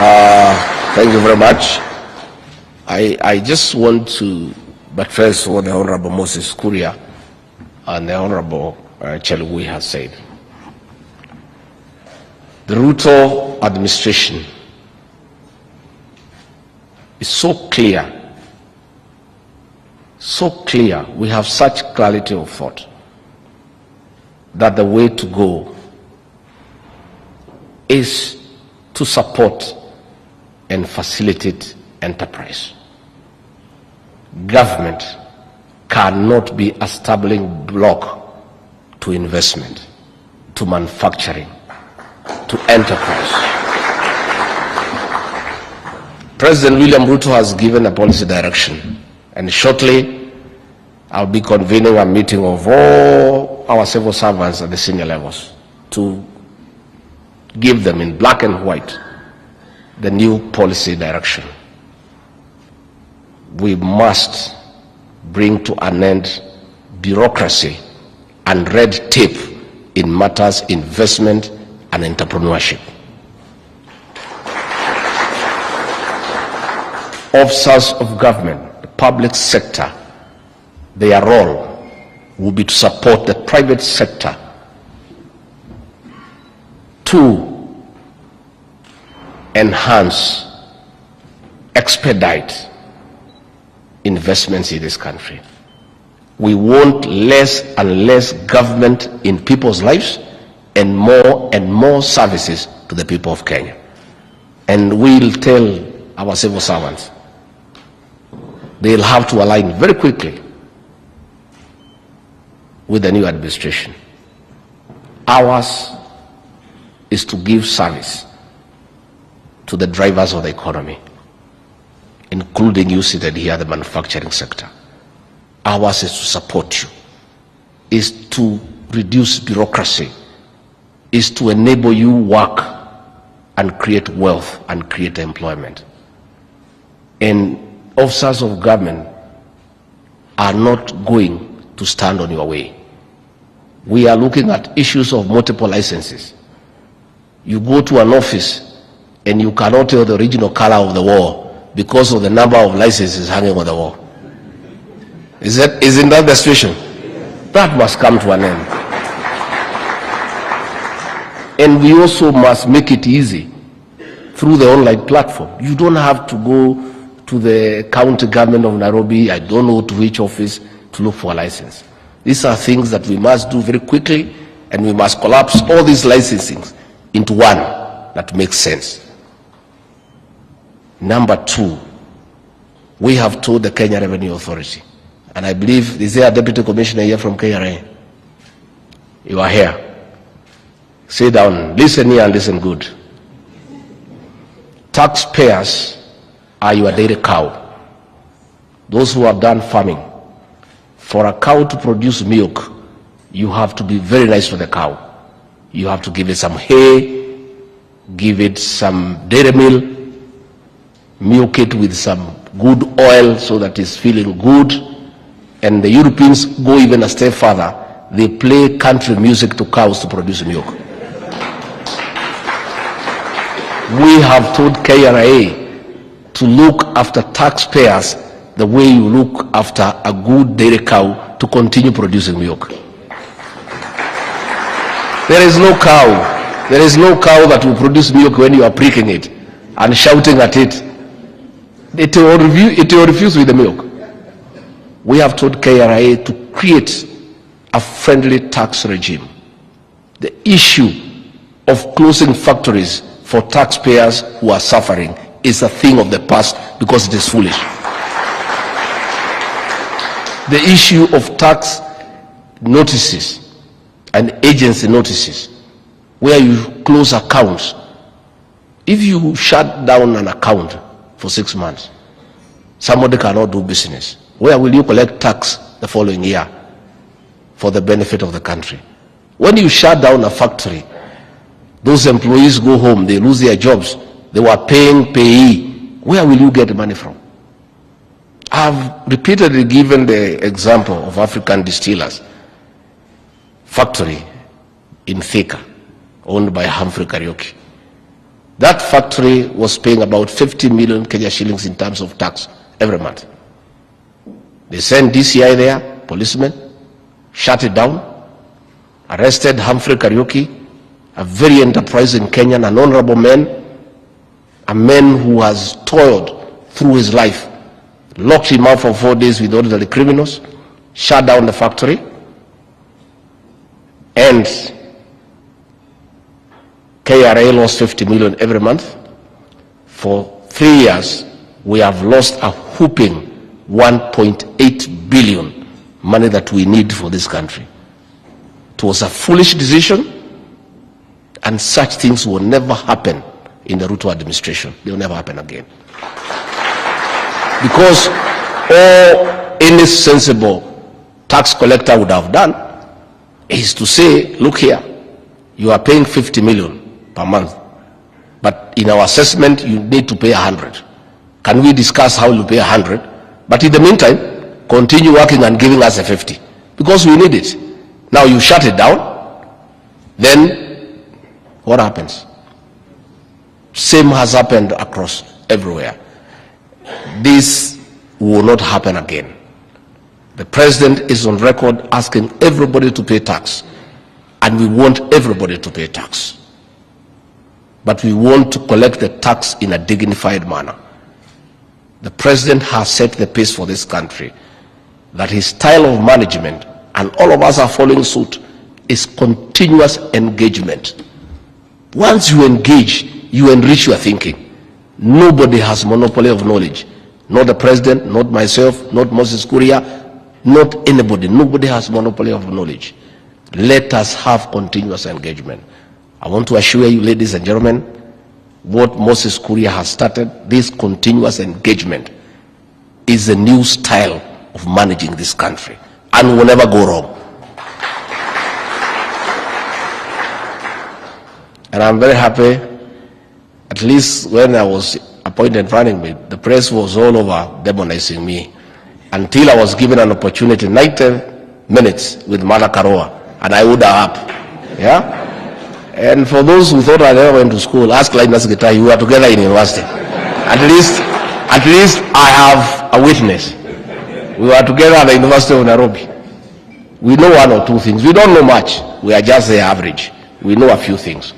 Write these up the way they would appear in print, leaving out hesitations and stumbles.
Thank you very much. I just want to buttress what the Honorable Moses Kuria and the Honorable Chelugui has said. The Ruto administration is so clear, we have such clarity of thought that the way to go is to support and facilitate enterprise. Government cannot be a stumbling block to investment, to manufacturing, to enterprise. President William Ruto has given a policy direction, and shortly I'll be convening a meeting of all our civil servants at the senior levels to give them in black and white the new policy direction. We must bring to an end bureaucracy and red tape in matters investment and entrepreneurship. Officers of government, the public sector, their role will be to support the private sector to enhance, expedite investments in this country. We want less and less government in people's lives and more services to the people of Kenya. And we'll tell our civil servants they'll have to align very quickly with the new administration. Ours is to give service to the drivers of the economy, including you seated here, the manufacturing sector. Ours is to support you, is to reduce bureaucracy, is to enable you work and create wealth and create employment. And officers of government are not going to stand on your way. We are looking at issues of multiple licenses. You go to an office and you cannot tell the original color of the wall because of the number of licenses hanging on the wall. Isn't that the situation? That must come to an end. And we also must make it easy through the online platform. You don't have to go to the county government of Nairobi, I don't know to which office, to look for a license. These are things that we must do very quickly, and we must collapse all these licensing into one that makes sense. Number two, we have told the Kenya Revenue Authority, and I believe, is there a deputy commissioner here from KRA? You are here. Sit down, listen here and listen good. Taxpayers are your dairy cow. Those who have done farming. For a cow to produce milk, you have to be very nice to the cow. You have to give it some hay, give it some dairy meal, milk it with some good oil so that it's feeling good. And the Europeans go even a step further. They play country music to cows to produce milk. We have told KRA to look after taxpayers the way you look after a good dairy cow to continue producing milk. There is no cow that will produce milk when you are pricking it and shouting at it. It will refuse with the milk. We have told KRA to create a friendly tax regime. The issue of closing factories for taxpayers who are suffering is a thing of the past because it is foolish. The issue of tax notices and agency notices where you close accounts. If you shut down an account for 6 months, somebody cannot do business. Where will you collect tax the following year for the benefit of the country? When you shut down a factory, those employees go home, they lose their jobs. They were paying payee. Where will you get the money from? I've repeatedly given the example of African Distillers factory in Thika, owned by Humphrey Kariuki. That factory was paying about 50 million Kenya shillings in terms of tax every month. They sent DCI there, policemen, shut it down, arrested Humphrey Kariuki, a very enterprising Kenyan, an honorable man, a man who has toiled through his life, locked him up for 4 days with ordinary criminals, shut down the factory, and KRA lost 50 million every month. For 3 years, we have lost a whooping 1.8 billion, money that we need for this country. It was a foolish decision, and such things will never happen in the Ruto administration. They will never happen again. Because all any sensible tax collector would have done is to say, look here, you are paying 50 million per month, but in our assessment you need to pay 100. Can we discuss how you pay 100? But in the meantime, continue working and giving us a 50, because we need it. Now you shut it down, then what happens? Same has happened across everywhere. This will not happen again. The president is on record asking everybody to pay tax, and we want everybody to pay tax. But we want to collect the tax in a dignified manner. The president has set the pace for this country, that his style of management, and all of us are following suit, is continuous engagement. Once you engage, you enrich your thinking. Nobody has monopoly of knowledge. Not the president, not myself, not Moses Kuria, not anybody. Nobody has monopoly of knowledge. Let us have continuous engagement. I want to assure you, ladies and gentlemen, what Moses Kuria has started, this continuous engagement, is a new style of managing this country, and will never go wrong. And I'm very happy, at least when I was appointed running mate, the press was all over demonizing me, until I was given an opportunity, 90 minutes with Mala Karoa, and I would have up. Yeah? And for those who thought I never went to school, ask Linus Gitahi, we were together in university. At least I have a witness. We were together at the University of Nairobi. We know one or two things. We don't know much. We are just the average. We know a few things.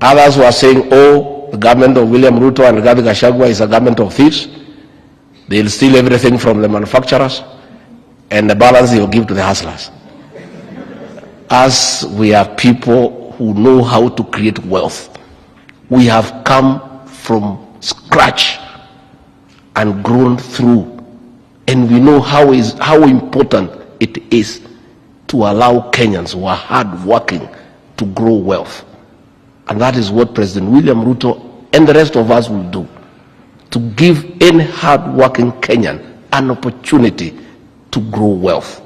Others were saying, oh, the government of William Ruto and Rigathi Gachagua is a government of thieves. They'll steal everything from the manufacturers, and the balance they will give to the hustlers. As we are people who know how to create wealth, we have come from scratch and grown through, and we know how important it is to allow Kenyans who are hard working to grow wealth. And that is what President William Ruto and the rest of us will do, to give any hard working Kenyan an opportunity to grow wealth.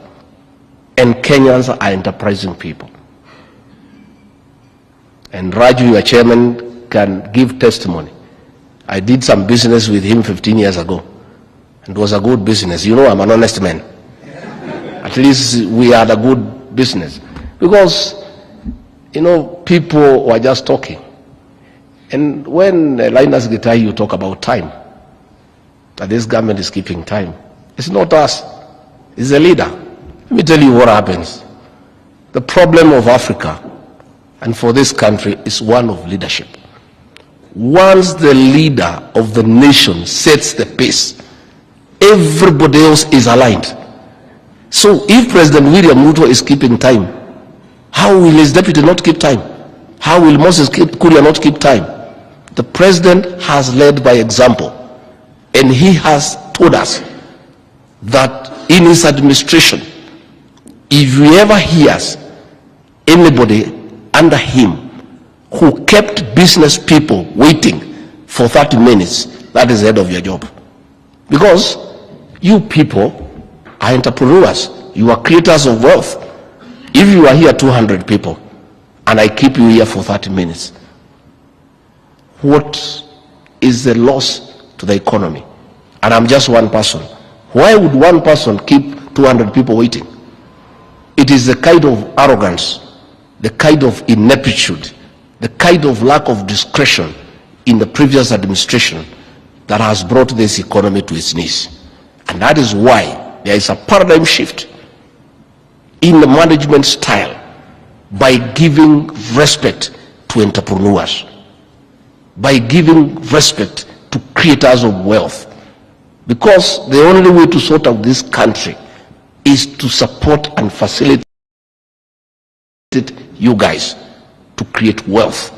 And Kenyans are enterprising people. And Raju, your chairman, can give testimony. I did some business with him 15 years ago, and it was a good business. You know, I'm an honest man. At least we had a good business, because, you know, people were just talking. And when Linus Gitahi, you talk about time, that this government is keeping time, it's not us, it's the leader. Let me tell you what happens. The problem of Africa and for this country is one of leadership. Once the leader of the nation sets the pace, everybody else is aligned. So if President William Ruto is keeping time, how will his deputy not keep time? How will Moses Kuria not keep time? The president has led by example, and he has told us that in his administration, if he ever hears anybody under him who kept business people waiting for 30 minutes, that is the end of your job. Because you people are entrepreneurs, you are creators of wealth. If you are here 200 people and I keep you here for 30 minutes, what is the loss to the economy? And I'm just one person. Why would one person keep 200 people waiting? It is the kind of arrogance, the kind of ineptitude, the kind of lack of discretion in the previous administration that has brought this economy to its knees. And that is why there is a paradigm shift in the management style by giving respect to entrepreneurs, by giving respect to creators of wealth. Because the only way to sort out this country is to support and facilitate you guys to create wealth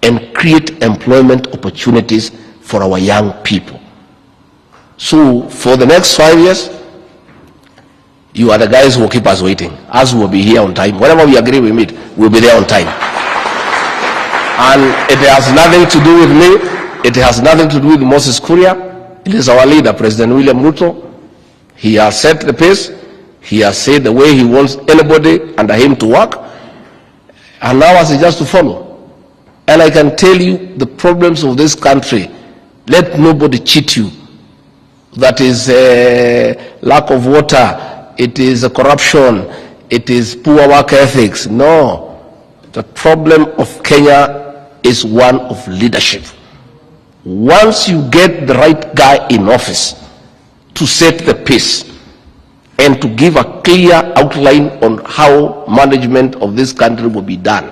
and create employment opportunities for our young people. So for the next 5 years, you are the guys who will keep us waiting. Us will be here on time. Whenever we agree we meet, we'll be there on time. And it has nothing to do with me. It has nothing to do with Moses Kuria. It is our leader, President William Ruto. He has set the pace. He has said the way he wants anybody under him to work. And now us is just to follow. And I can tell you the problems of this country. Let nobody cheat you. That is lack of water. It is corruption. It is poor work ethics. No. The problem of Kenya is one of leadership. Once you get the right guy in office to set the pace and to give a clear outline on how management of this country will be done,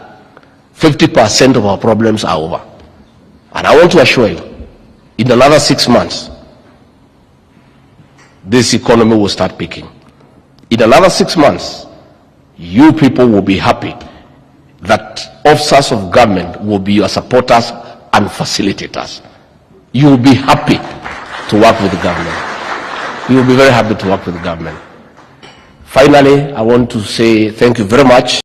50% of our problems are over. And I want to assure you, in another 6 months, this economy will start picking. In another 6 months, you people will be happy that officers of government will be your supporters and facilitators. You will be happy to work with the government. You will be very happy to work with the government. Finally, I want to say thank you very much.